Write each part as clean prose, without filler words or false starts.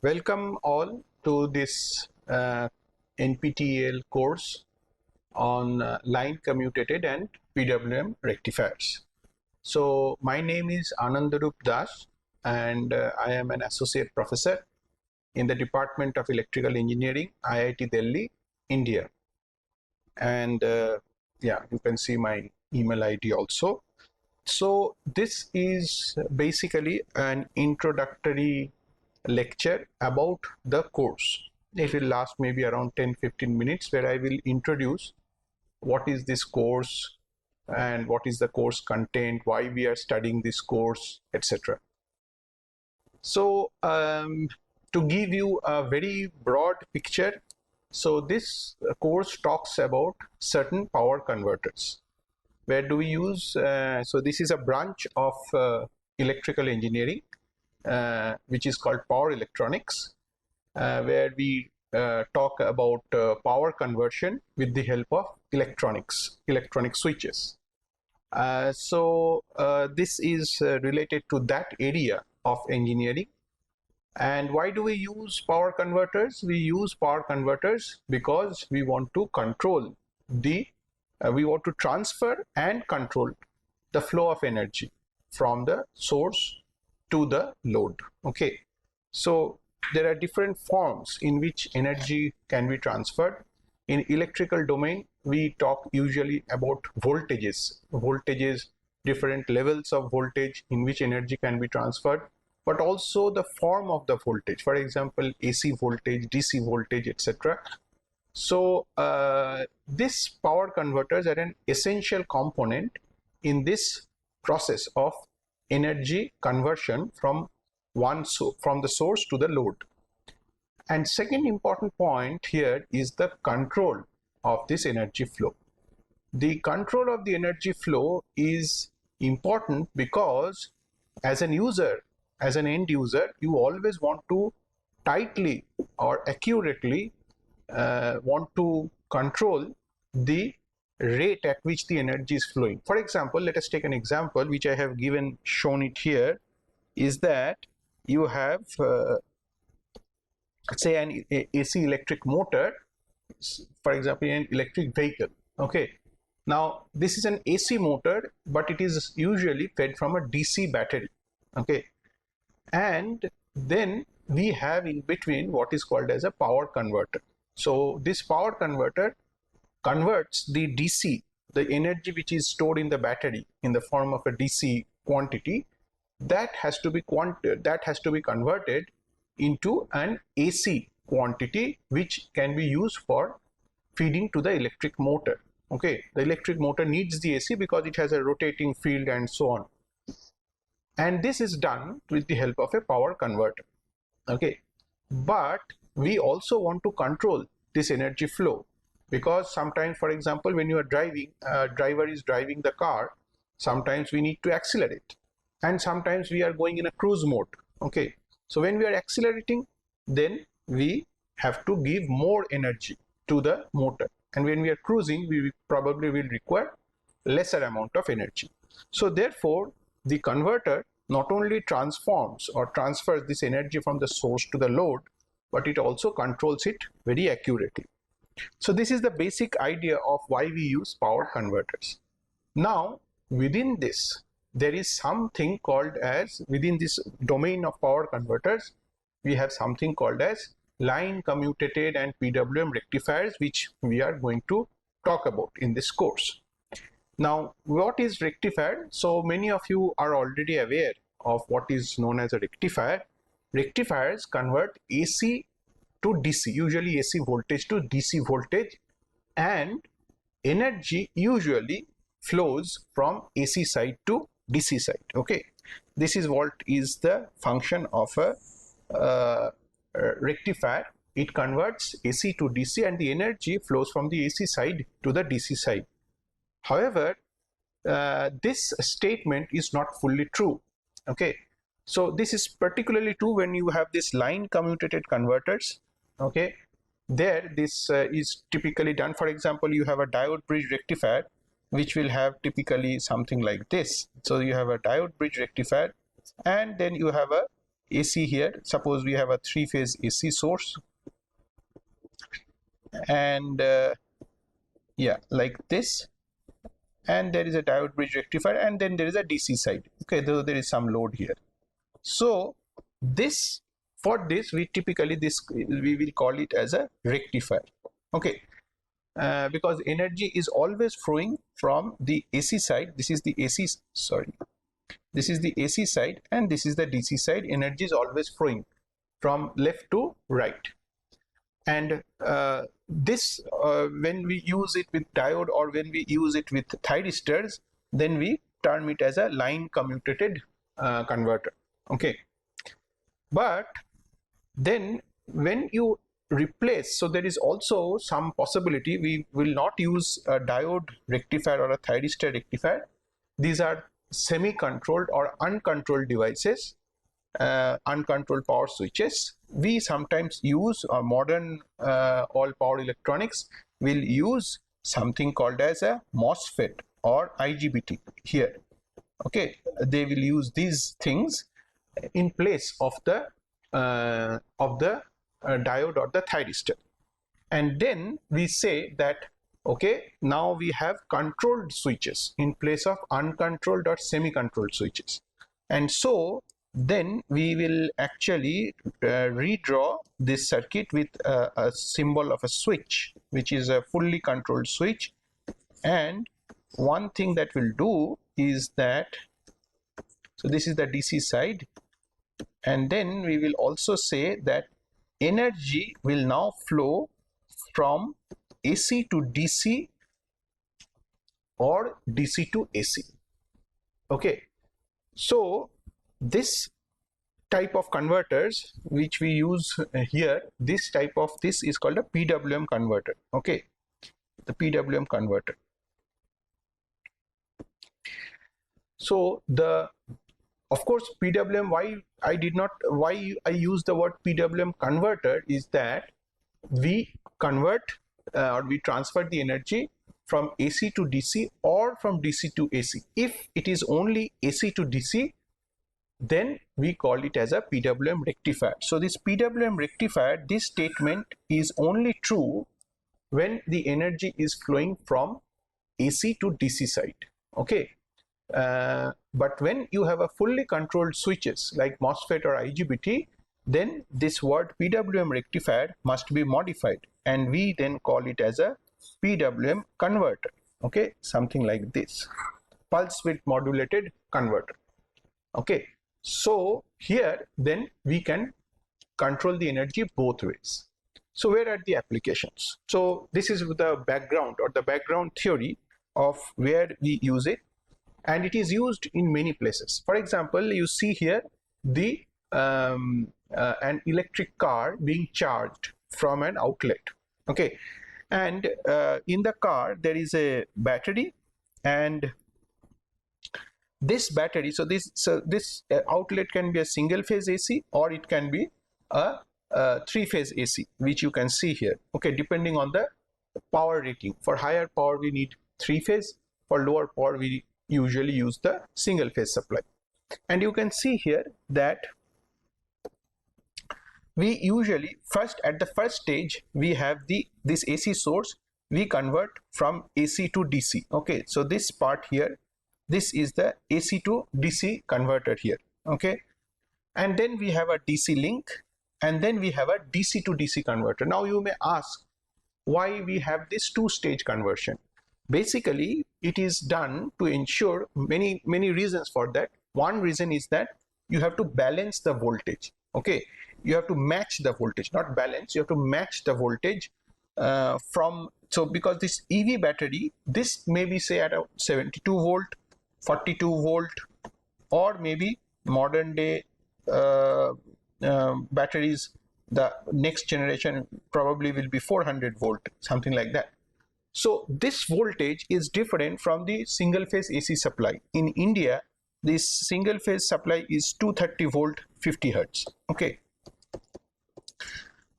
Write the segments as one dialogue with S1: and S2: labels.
S1: Welcome all to this NPTEL course on line commutated and PWM rectifiers. So my name is Anandarup Das and I am an associate professor in the Department of Electrical Engineering, IIT Delhi, India. And yeah, you can see my email ID also. So this is basically an introductory lecture about the course. It will last maybe around 10-15 minutes where I will introduce what is this course and what is the course content, why we are studying this course, etc. So to give you a very broad picture, so this course talks about certain power converters. Where do we use? So this is a branch of electrical engineering, which is called power electronics, where we talk about power conversion with the help of electronic switches. So this is related to that area of engineering. And why do we use power converters? We use power converters because we want to control we want to transfer and control the flow of energy from the source to the load. Okay, so there are different forms in which energy can be transferred. In electrical domain, we talk usually about voltages, different levels of voltage in which energy can be transferred, but also the form of the voltage, for example AC voltage, DC voltage, etc. So these power converters are an essential component in this process of energy conversion from the source to the load. And second important point here is the control of this energy flow. The control of the energy flow is important because as an end user, you always want to tightly or accurately want to control the rate at which the energy is flowing. For example, let us take an example which I have shown it here, is that you have say an AC electric motor, for example in an electric vehicle. Okay, now this is an AC motor, but it is usually fed from a DC battery. Okay, and then we have in between what is called as a power converter. So this power converter converts the DC, the energy which is stored in the battery in the form of a DC quantity, that has to be converted into an AC quantity which can be used for feeding to the electric motor. Okay, the electric motor needs the AC because it has a rotating field and so on. And this is done with the help of a power converter. Okay, but we also want to control this energy flow, because sometimes, for example, when you are driving, a driver is driving the car, sometimes we need to accelerate, and sometimes we are going in a cruise mode. Okay, so when we are accelerating, then we have to give more energy to the motor, and when we are cruising, we probably will require lesser amount of energy. So therefore the converter not only transforms or transfers this energy from the source to the load, but it also controls it very accurately. So this is the basic idea of why we use power converters. Now within this, there is something called as, within this domain of power converters, we have something called as line commutated and PWM rectifiers, which we are going to talk about in this course. Now, what is rectifier? So many of you are already aware of what is known as a rectifier. Rectifiers convert AC to DC, usually AC voltage to DC voltage, and energy usually flows from AC side to DC side. Okay, this is what is the function of a rectifier. It converts AC to DC, and the energy flows from the AC side to the DC side. However, this statement is not fully true. Okay, so this is particularly true when you have this line commutated converters. Okay, there this is typically done. For example, you have a diode bridge rectifier which will have typically something like this. So you have a diode bridge rectifier, and then you have a AC here. Suppose we have a three-phase AC source, and yeah, like this, and there is a diode bridge rectifier, and then there is a DC side. Okay, though there is some load here. So this, for this, we typically we will call it as a rectifier. Okay, because energy is always flowing from the AC side. This is the AC, sorry, this is the AC side, and this is the DC side. Energy is always flowing from left to right. And this, when we use it with diode or when we use it with thyristors, then we term it as a line commutated converter. Okay, but then when you replace, so there is also some possibility we will not use a diode rectifier or a thyristor rectifier. These are semi-controlled or uncontrolled devices, uncontrolled power switches. We sometimes use modern all power electronics will use something called as a MOSFET or IGBT here. Okay, they will use these things in place of the diode or the thyristor. And then we say that, okay, now we have controlled switches in place of uncontrolled or semi-controlled switches. And so then we will actually redraw this circuit with a symbol of a switch, which is a fully controlled switch. And one thing that we'll do is that, so this is the DC side, and then we will also say that energy will now flow from AC to DC or DC to AC. Okay, so this type of converters which we use here, this is called a PWM converter. Okay, the PWM converter. So of course, PWM, why I use the word PWM converter is that we convert or we transfer the energy from AC to DC or from DC to AC. If it is only AC to DC, then we call it as a PWM rectifier. So this PWM rectifier, this statement is only true when the energy is flowing from AC to DC side. Okay. But when you have a fully controlled switches like MOSFET or IGBT, then this word PWM rectifier must be modified, and we then call it as a PWM converter. Okay, something like this, pulse width modulated converter. Okay, so here then we can control the energy both ways. So where are the applications? So this is the background or the background theory of where we use it. And it is used in many places. For example, you see here the an electric car being charged from an outlet. Okay, and in the car there is a battery, and this battery, so this outlet can be a single phase AC or it can be a three-phase AC, which you can see here. Okay, depending on the power rating. For higher power we need three-phase. For lower power we usually use the single phase supply. And you can see here that we usually at the first stage we have this AC source, we convert from AC to DC. Okay, so this part here, this is the AC to DC converter here. Okay, and then we have a DC link, and then we have a DC to DC converter. Now you may ask why we have this two-stage conversion. Basically, it is done to ensure many reasons for that. One reason is that you have to balance the voltage. Okay, you have to match the voltage, not balance. You have to match the voltage so because this EV battery, this may be say at a 72 volt, 42 volt, or maybe modern day batteries, the next generation probably will be 400 volt, something like that. So this voltage is different from the single phase AC supply. In India, this single phase supply is 230 volt 50 hertz. Okay,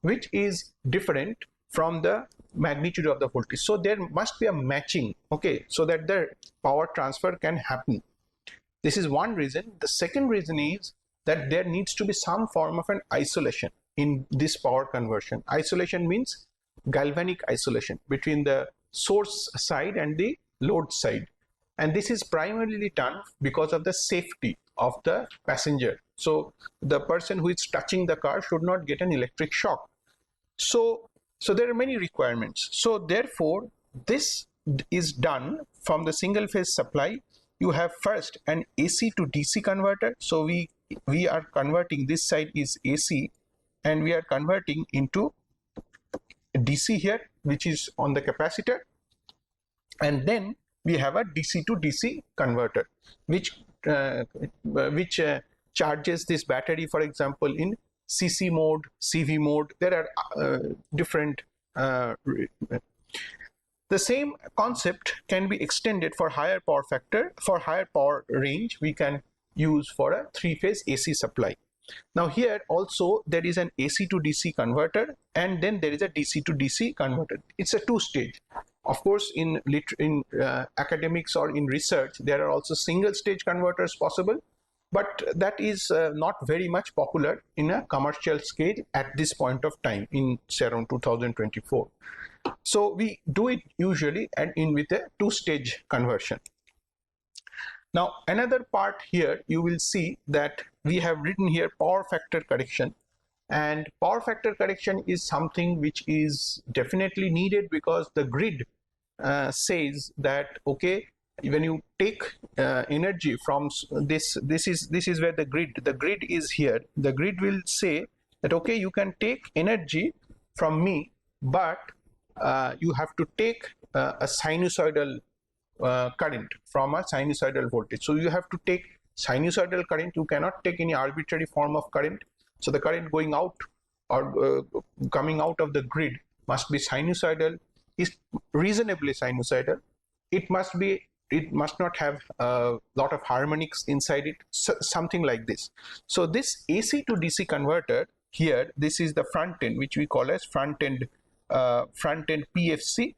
S1: which is different from the magnitude of the voltage. So there must be a matching, okay, so that the power transfer can happen. This is one reason. The second reason is that there needs to be some form of an isolation in this power conversion. Isolation means galvanic isolation between the source side and the load side. And this is primarily done because of the safety of the passenger. So the person who is touching the car should not get an electric shock. So there are many requirements. So therefore, this is done from the single phase supply. You have first an AC to DC converter. So we are converting, this side is AC, and we are converting into DC here, which is on the capacitor. And then we have a DC to DC converter, which charges this battery, for example, in CC mode, CV mode. There are different. The same concept can be extended for higher power factor, for higher power range. We can use for a three-phase AC supply. Now here also there is an AC to DC converter, and then there is a DC to DC converter. It's a two-stage. Of course, in academics or in research, there are also single-stage converters possible, but that is not very much popular in a commercial scale at this point of time in say around 2024. So we do it usually and in with a two-stage conversion. Now another part here, you will see that we have written here power factor correction, and power factor correction is something which is definitely needed because the grid says that, okay, when you take energy from this is where the grid is here. The grid will say that, okay, you can take energy from me, but you have to take a sinusoidal current from a sinusoidal voltage. So you have to take sinusoidal current. You cannot take any arbitrary form of current. So the current going out or coming out of the grid must be sinusoidal, is reasonably sinusoidal. It must not have a lot of harmonics inside it, something like this. So this AC to DC converter here, this is the front end, which we call as front end PFC.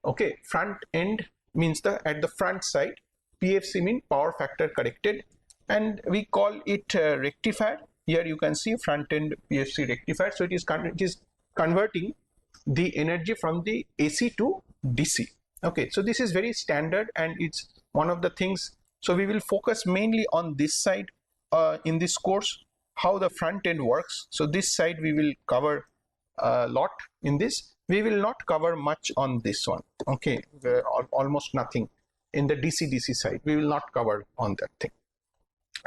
S1: Okay, front end means at the front side. PFC means power factor corrected, and we call it rectifier. Here you can see front end PFC rectifier. So it is converting the energy from the AC to DC. Okay, so this is very standard and it's one of the things. So we will focus mainly on this side in this course, how the front end works. So this side we will cover a lot in this. We will not cover much on this one. Okay, almost nothing in the DC-DC side. We will not cover on that thing.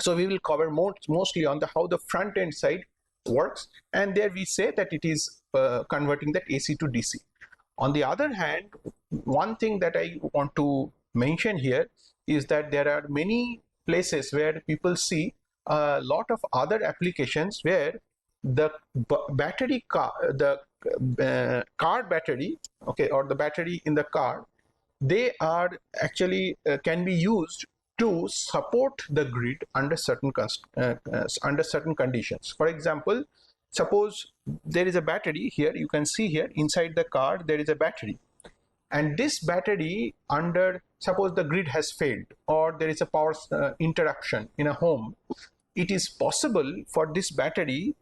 S1: So we will cover mostly on how the front end side works, and there we say that it is converting that AC to DC. On the other hand, one thing that I want to mention here is that there are many places where people see a lot of other applications where the battery car, the car battery, okay, or the battery in the car, they are actually can be used to support the grid under certain conditions. For example, suppose there is a battery here. You can see here inside the car there is a battery, and this battery, under suppose the grid has failed or there is a power interruption in a home, it is possible for this battery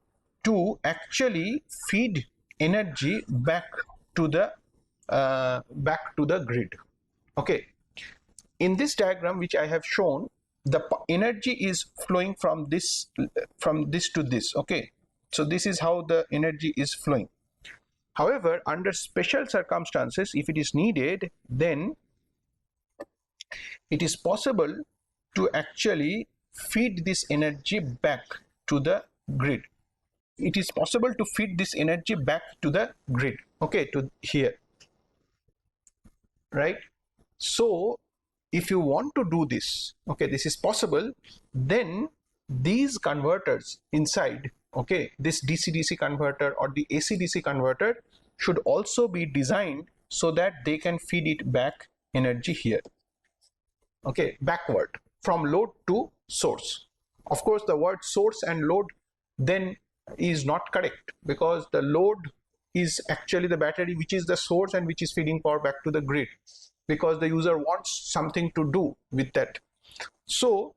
S1: to actually feed energy back to the grid. Okay, in this diagram which I have shown, the energy is flowing from this to this. Okay, so this is how the energy is flowing. However, under special circumstances, if it is needed, then it is possible to actually feed this energy back to the grid. It is possible to feed this energy back to the grid, okay, to here, right? So if you want to do this, okay, this is possible, then these converters inside, okay, this DC-DC converter or the AC-DC converter should also be designed so that they can feed it back energy here, okay, backward from load to source. Of course, the word source and load then is not correct, because the load is actually the battery, which is the source and which is feeding power back to the grid, because the user wants something to do with that. So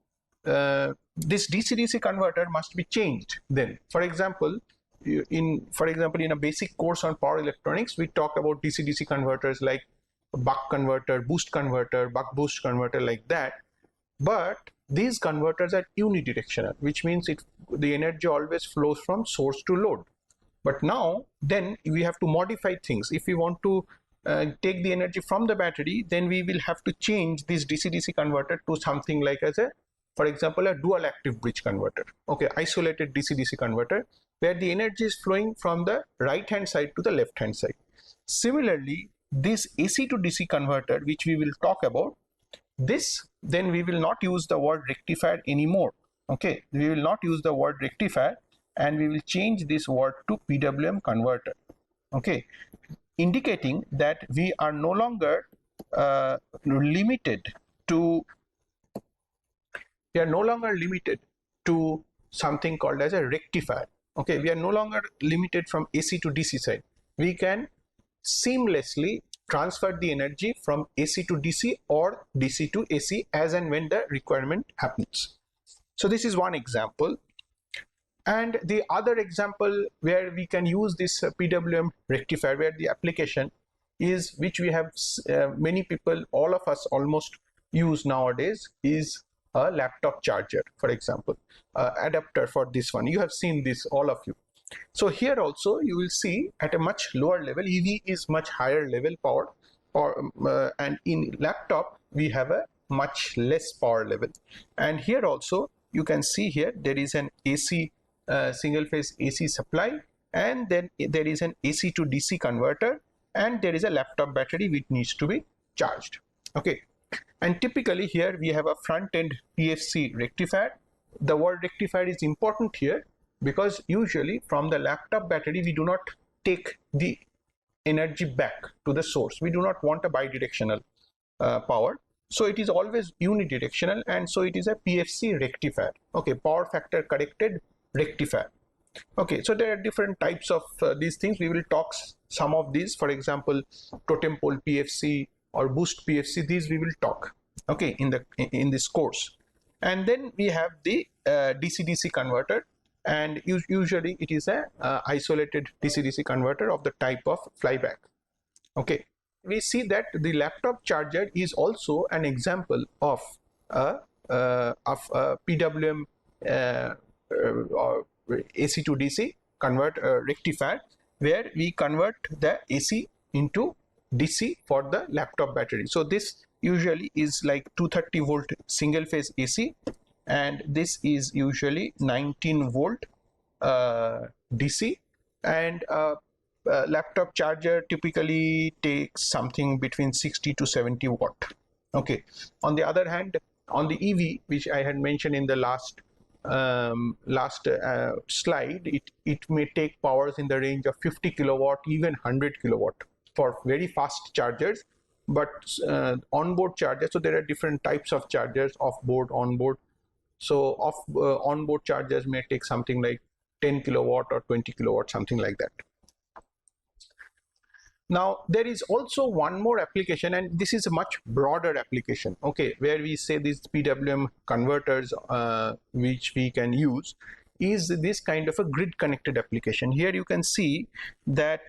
S1: this DC-DC converter must be changed then. For example, in a basic course on power electronics, we talk about DC-DC converters like buck converter, boost converter, buck boost converter, like that. But these converters are unidirectional, which means the energy always flows from source to load. But now then we have to modify things. If we want to take the energy from the battery, then we will have to change this DC-DC converter to something like for example, a dual active bridge converter, okay, isolated DC-DC converter, where the energy is flowing from the right hand side to the left hand side. Similarly, this AC to DC converter, which we will talk about, then we will not use the word rectifier anymore. Okay, we will not use the word rectifier, and we will change this word to PWM converter. Okay, indicating that we are no longer limited to something called as a rectifier. Okay, we are no longer limited from AC to DC side. We can seamlessly transfer the energy from AC to DC or DC to AC as and when the requirement happens. So this is one example. And the other example where we can use this PWM rectifier, where the application is, which we have many people, all of us almost use nowadays, is a laptop charger, for example, adapter for this one. You have seen this, all of you. So here also you will see at a much lower level, EV is much higher level power, and in laptop we have a much less power level. And here also you can see here there is an AC, single phase AC supply, and then there is an AC to DC converter, and there is a laptop battery which needs to be charged. Okay, and typically here we have a front end PFC rectifier. The word rectifier is important here because usually from the laptop battery we do not take the energy back to the source. We do not want a bidirectional power, so it is always unidirectional, and so it is a PFC rectifier. Okay, power factor corrected rectifier. Okay, so there are different types of these things. We will talk some of these, for example, totem pole PFC or boost PFC. These we will talk, okay, in this course. And then we have the DC-DC converter, and usually it is a isolated DC-DC converter of the type of flyback. Okay, we see that the laptop charger is also an example of a PWM or AC to DC rectifier, where we convert the AC into DC for the laptop battery. So this usually is like 230 volt single phase AC, and this is usually 19 volt DC, and laptop charger typically takes something between 60 to 70 watt. Okay, on the other hand, on the EV, which I had mentioned in the last slide, it may take powers in the range of 50 kilowatt, even 100 kilowatt for very fast chargers. But onboard chargers, so there are different types of chargers, off-board, onboard. So onboard chargers may take something like 10 kilowatt or 20 kilowatt, something like that. Now there is also one more application, and this is a much broader application, okay, where we say these PWM converters which we can use is this kind of a grid connected application. Here you can see that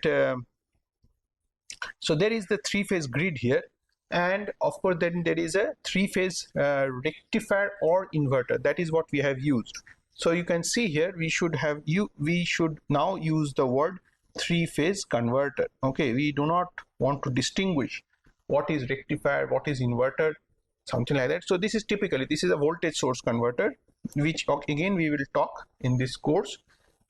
S1: so there is the three-phase grid here, and of course then there is a three-phase rectifier or inverter. That is what we have used. So you can see here we should now use the word three-phase converter. Okay, we do not want to distinguish what is rectifier, what is inverter, something like that. So this is a voltage source converter, which again we will talk in this course.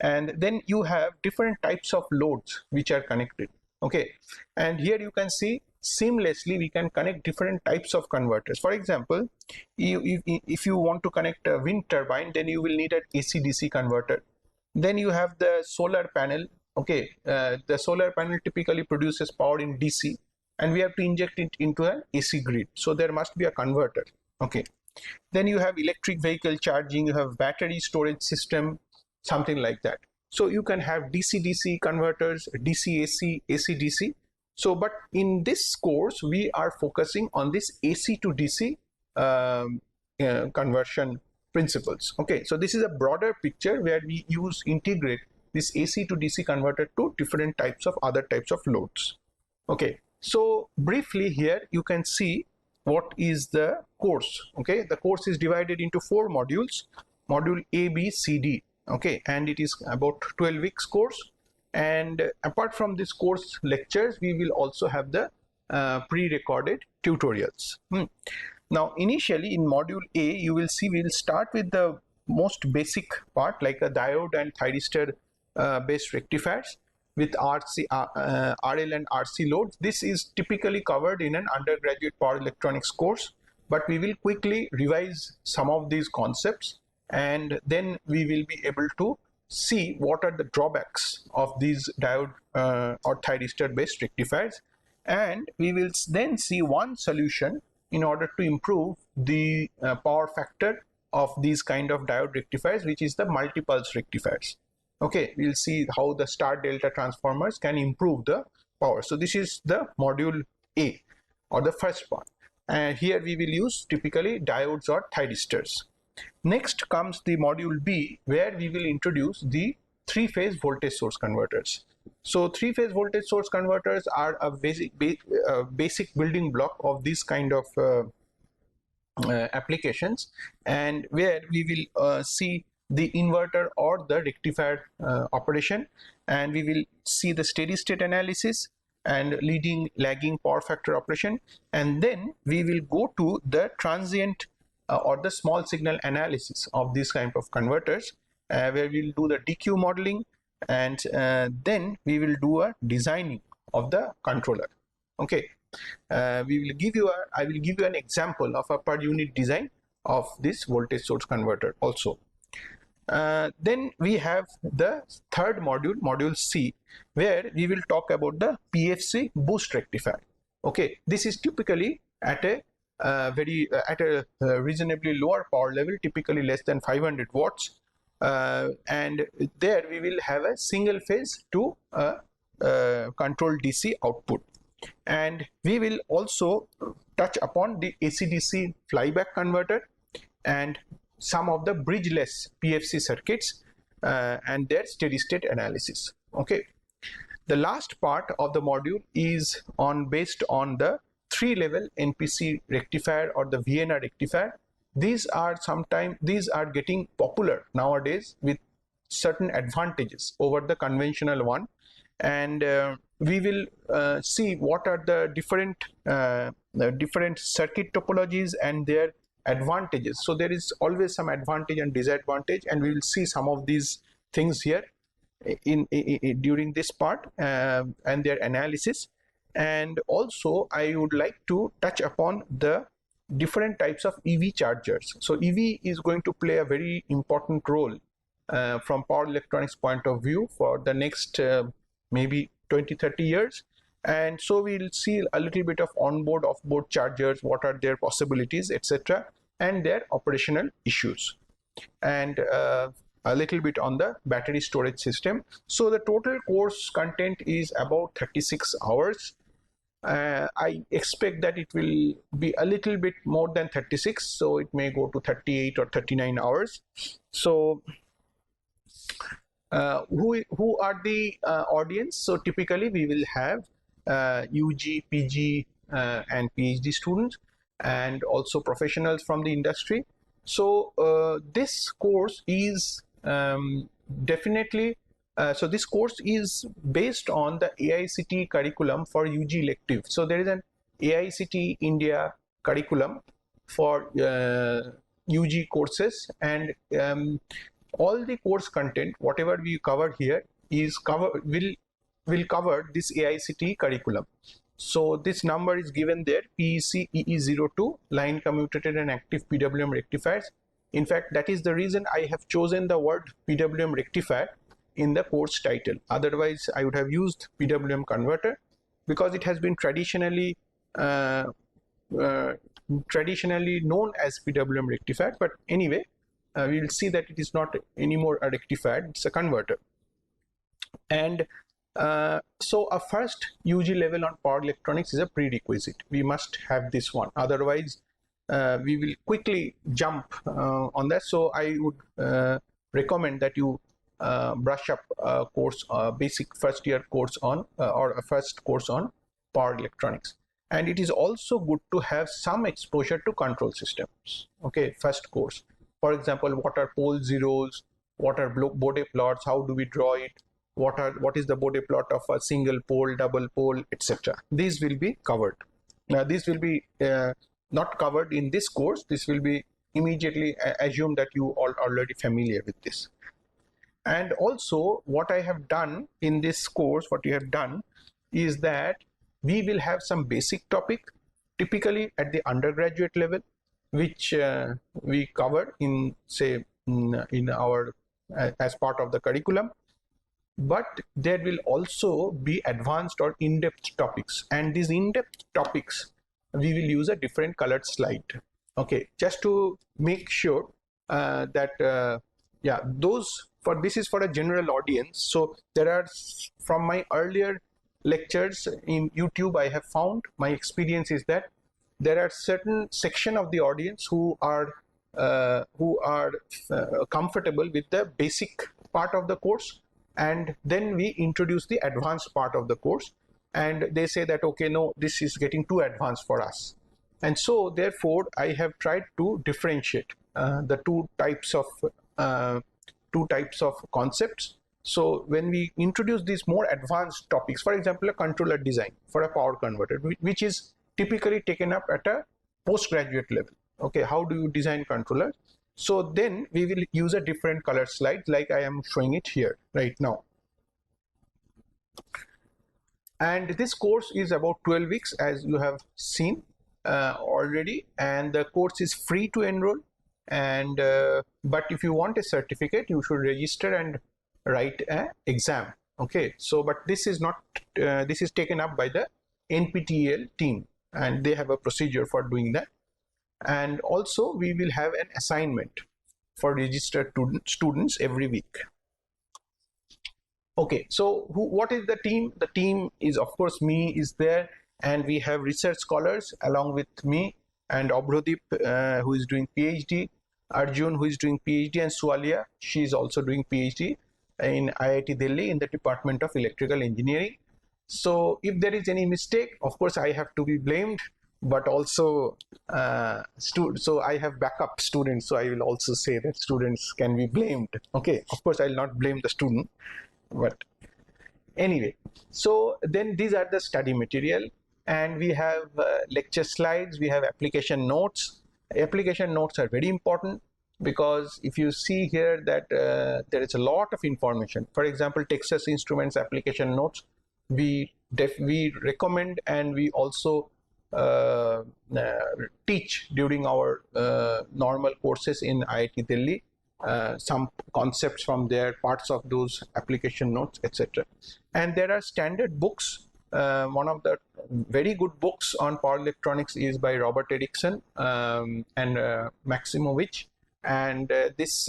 S1: And then you have different types of loads which are connected. Okay, and here you can see seamlessly we can connect different types of converters. For example, if you want to connect a wind turbine, then you will need an AC-DC converter. Then you have the solar panel. Okay, the solar panel typically produces power in DC, and we have to inject it into an AC grid. So there must be a converter. Okay, then you have electric vehicle charging, you have battery storage system, something like that. So you can have DC-DC converters, DC-AC, AC-DC. So, but in this course, we are focusing on this AC to DC conversion principles. Okay, so this is a broader picture where we integrate this AC to DC converter to different types of other types of loads. Okay, so briefly here you can see what is the course. Okay, the course is divided into 4 modules, module A, B, C, D. Okay, and it is about 12 weeks course. And apart from this course lectures, we will also have the pre-recorded tutorials. Now initially in module A, you will see we will start with the most basic part, like a diode and thyristor based rectifiers with RL and RC loads. This is typically covered in an undergraduate power electronics course, but we will quickly revise some of these concepts, and then we will be able to see what are the drawbacks of these diode or thyristor based rectifiers, and we will then see one solution in order to improve the power factor of these kind of diode rectifiers, which is the multipulse rectifiers. Okay, we'll see how the star delta transformers can improve the power. So this is the module A, or the first part, and here we will use typically diodes or thyristors. Next comes the module B, where we will introduce the 3-phase voltage source converters. So 3-phase voltage source converters are a basic building block of this kind of applications, and where we will see the inverter or the rectifier operation, and we will see the steady state analysis and leading lagging power factor operation, and then we will go to the transient or the small signal analysis of these kind of converters, where we'll do the DQ modeling, and then we will do a designing of the controller. Okay, I will give you an example of a per unit design of this voltage source converter also. Then we have the third module, module C, where we will talk about the PFC boost rectifier. Okay, this is typically at a reasonably lower power level, typically less than 500 watts, and there we will have a single phase to control DC output, and we will also touch upon the AC/DC flyback converter and some of the bridgeless PFC circuits and their steady state analysis. Okay, the last part of the module is based on the 3-level NPC rectifier or the VNR rectifier. These are getting popular nowadays with certain advantages over the conventional one, and we will see what are the different circuit topologies and their advantages. So there is always some advantage and disadvantage, and we will see some of these things here during this part and their analysis. And also I would like to touch upon the different types of EV chargers. So EV is going to play a very important role from power electronics point of view for the next maybe 20-30 years, and so we'll see a little bit of onboard off-board chargers, what are their possibilities, etc., and their operational issues, and a little bit on the battery storage system. So the total course content is about 36 hours. I expect that it will be a little bit more than 36, so it may go to 38 or 39 hours. So who are the audience? So typically we will have UG, PG and PhD students, and also professionals from the industry. So this course is definitely so this course is based on the AICTE curriculum for UG elective. So there is an AICTE India curriculum for UG courses, and all the course content, whatever we cover here, will cover this AICTE curriculum. So this number is given there, PEC EE02, line commutated and active PWM rectifiers. In fact, that is the reason I have chosen the word PWM rectifier in the course title. Otherwise, I would have used PWM converter, because it has been traditionally known as PWM rectifier. But anyway, we will see that it is not anymore a rectifier, it's a converter. And so a first UG level on power electronics is a prerequisite. We must have this one. Otherwise, we will quickly jump on that. So I would recommend that you brush up a course, basic first year course on or a first course on power electronics. And it is also good to have some exposure to control systems. Okay, first course. For example, what are pole zeros? What are Bode plots? How do we draw it? What is the Bode plot of a single pole, double pole, etc. These will be covered. Now, this will be not covered in this course. This will be immediately assume that you are already familiar with this. And also, what I have done in this course, what we have done is that we will have some basic topic, typically at the undergraduate level, which we cover in, say, in our as part of the curriculum. But there will also be advanced or in-depth topics, and these in-depth topics we will use a different colored slide. Okay, just to make sure that yeah, this is for a general audience. So there are, from my earlier lectures in YouTube, I have found, my experience is that there are certain section of the audience who are comfortable with the basic part of the course, and then we introduce the advanced part of the course, and they say that, okay, no, this is getting too advanced for us. And so therefore I have tried to differentiate the two types of concepts. So when we introduce these more advanced topics, for example, a controller design for a power converter, which is typically taken up at a postgraduate level. Okay, how do you design controllers? So then we will use a different color slide, like I am showing it here right now. And this course is about 12 weeks, as you have seen already, and the course is free to enroll. And but if you want a certificate, you should register and write an exam. Okay, so but this is not this is taken up by the NPTEL team, and they have a procedure for doing that. And also we will have an assignment for registered students every week. Okay, so what is the team? The team is, of course, me is there, and we have research scholars along with me, and Abhrodip, who is doing PhD, Arjun, who is doing PhD, and Swalia, she is also doing PhD in IIT Delhi in the Department of Electrical Engineering. So if there is any mistake, of course, I have to be blamed, but also so I have backup students, so I will also say that students can be blamed. Okay, of course, I'll not blame the student, but anyway. So then these are the study material, and we have lecture slides, we have application notes. Application notes are very important, because if you see here that there is a lot of information. For example, Texas Instruments application notes, we recommend, and we also teach during our normal courses in IIT Delhi, some concepts from there, parts of those application notes, etc. And there are standard books. One of the very good books on power electronics is by Robert Erickson and Maximovich. And this,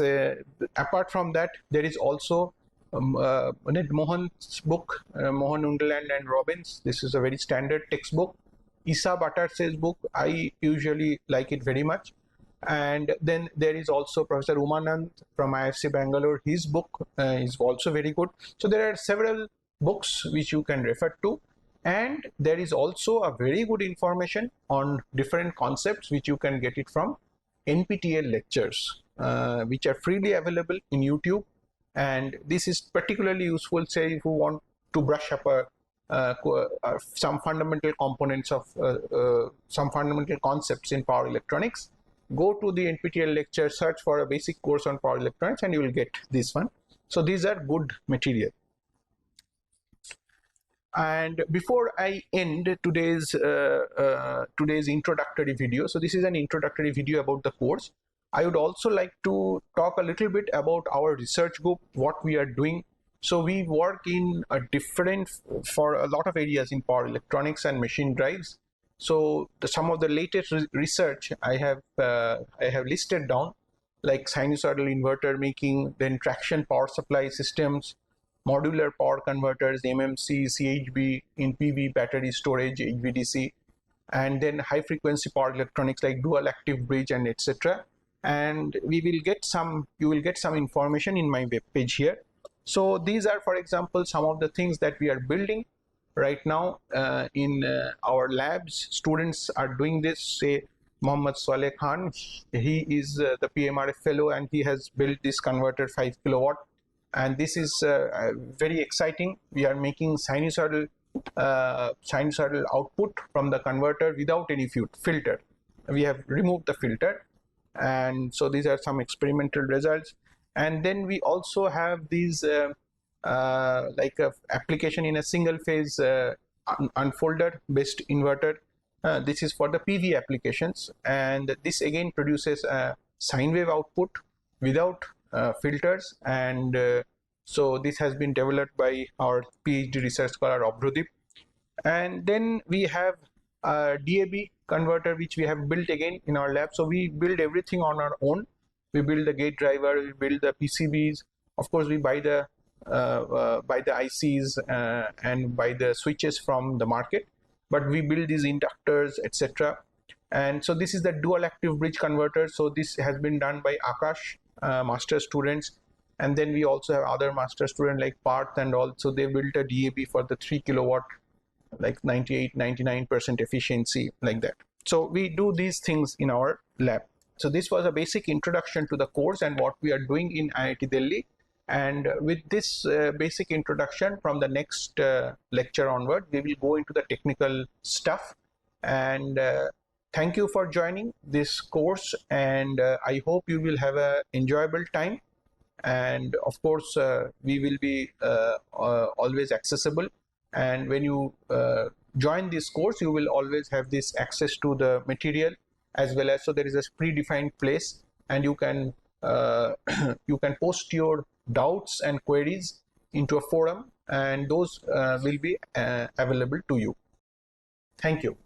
S1: apart from that, there is also Mohan's book, Mohan Underland and Robbins. This is a very standard textbook. Isa Batars's book, I usually like it very much. And then there is also Professor Umanand from IFC Bangalore. His book is also very good. So there are several books which you can refer to. And there is also a very good information on different concepts which you can get it from NPTEL lectures, which are freely available in YouTube. And this is particularly useful, say, if you want to brush up some fundamental components of some fundamental concepts in power electronics. Go to the NPTEL lecture, search for a basic course on power electronics, and you will get this one. So these are good material. And before I end today's introductory video, so this is an introductory video about the course, I would also like to talk a little bit about our research group, what we are doing. So we work in for a lot of areas in power electronics and machine drives. So some of the latest research I have listed down, like sinusoidal inverter making, then traction power supply systems, modular power converters, MMC, CHB in PV, battery storage, HVDC, and then high frequency power electronics like dual active bridge and etc. And you will get some information in my web page here. So these are, for example, some of the things that we are building right now in our labs. Students are doing this. Say Mohammad Saleh Khan, he is the PMRF fellow, and he has built this converter 5 kilowatt, and this is very exciting. We are making sinusoidal output from the converter without any filter. We have removed the filter, and so these are some experimental results. And then we also have these like a application in a single phase unfolder based inverter. This is for the PV applications, and this again produces a sine wave output without filters. And so this has been developed by our PhD research scholar Abhrodip. And then we have a DAB converter which we have built again in our lab. So we build everything on our own. We build the gate driver, we build the PCBs. Of course, we buy the ICs and buy the switches from the market, but we build these inductors, etc. And so this is the dual active bridge converter. So this has been done by Akash, master students. And then we also have other master students like Parth and all. So they built a DAB for the 3 kilowatt, like 98-99% efficiency, like that. So we do these things in our lab. So this was a basic introduction to the course and what we are doing in IIT Delhi. And with this basic introduction, from the next lecture onward, we will go into the technical stuff. And thank you for joining this course, and I hope you will have an enjoyable time. And of course, we will be always accessible. And when you join this course, you will always have this access to the material, as well as, so there is a predefined place, and you can you can post your doubts and queries into a forum, and those will be available to you. Thank you.